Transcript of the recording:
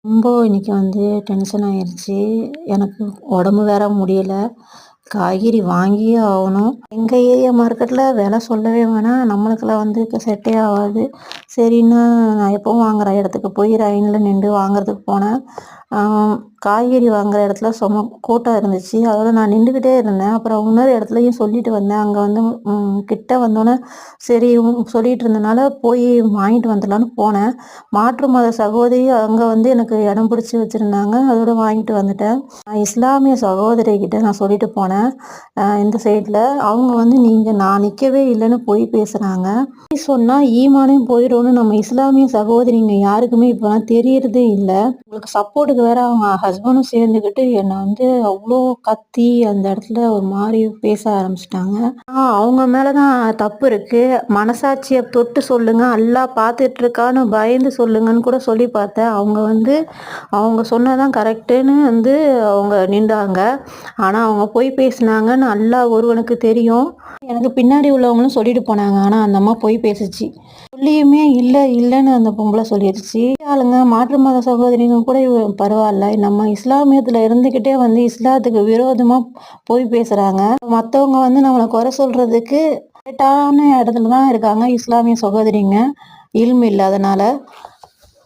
ரொம்ப இன்னைக்கு டென்ஷன் ஆயிருச்சு. எனக்கு உடம்பு வேற முடியல. காய்கறி வாங்கியே ஆகணும். எங்க ஏரியா மார்க்கெட்ல விலை சொல்லவே வேணாம். நம்மளுக்கெல்லாம் செட்டே ஆகாது. சரின்னு நான் எப்பவும் வாங்குற இடத்துக்கு போய் லைன்ல நின்று வாங்குறதுக்கு போனேன். காய்கறி வாங்குற இடத்துல செம கூட்டம் இருந்துச்சு. அதோட நான் நின்றுக்கிட்டே இருந்தேன். அப்புறம் இன்னொரு இடத்துலயும் சொல்லிட்டு வந்தேன். அங்கே கிட்ட வந்தோன்னே சரி இவங்க சொல்லிட்டு இருந்தனால போய் வாங்கிட்டு வந்துடலான்னு போனேன். மாற்று மத சகோதரி அங்கே எனக்கு இடம் பிடிச்சி வச்சுருந்தாங்க. அதோட வாங்கிட்டு வந்துட்டேன். இஸ்லாமிய சகோதரி கிட்ட நான் சொல்லிட்டு போனேன். இந்த சைடில் அவங்க நீங்கள் நான் நிற்கவே இல்லைன்னு பொய் பேசுகிறாங்க. சொன்னால் ஈமானையும் போயிடும்னு நம்ம இஸ்லாமிய சகோதரிங்க யாருக்குமே இப்போலாம் தெரியறதே இல்லை. உங்களுக்கு சப்போர்ட்டுக்கு வேற அவங்க ஹஸ்பண்டும் சேர்ந்துக்கிட்டு என்னை அவ்வளோ கத்தி அந்த இடத்துல ஒரு மாதிரி பேச ஆரம்பிச்சிட்டாங்க. அவங்க மேலதான் தப்பு இருக்கு. மனசாட்சியை தொட்டு சொல்லுங்க, அல்லாஹ் பார்த்துட்டு இருக்கான்னு பயந்து சொல்லுங்கன்னு கூட சொல்லி பார்த்தேன். அவங்க சொன்னதான் கரெக்டுன்னு அவங்க நின்றாங்க. ஆனா அவங்க போய் பேசினாங்கன்னு அல்லாஹ் ஒருவனுக்கு தெரியும். எனக்கு பின்னாடி உள்ளவங்களும் சொல்லிட்டு போனாங்க. ஆனா அந்த அம்மா போய் பேசுச்சு. சொல்லியுமே இல்லைன்னு அந்த பொம்பளை சொல்லிடுச்சு. ஆளுங்க மாற்று மத சகோதரிங்க கூட பரவாயில்ல. நம்ம இஸ்லாமியத்துல இருந்துகிட்டே இஸ்லாத்துக்கு விரோதமா போய் பேசுறாங்க. மத்தவங்க நம்மளை குறை சொல்றதுக்கு கரெக்டான இடத்துல தான் இருக்காங்க இஸ்லாமிய சகோதரிங்க. இல்மு இல்லாதனால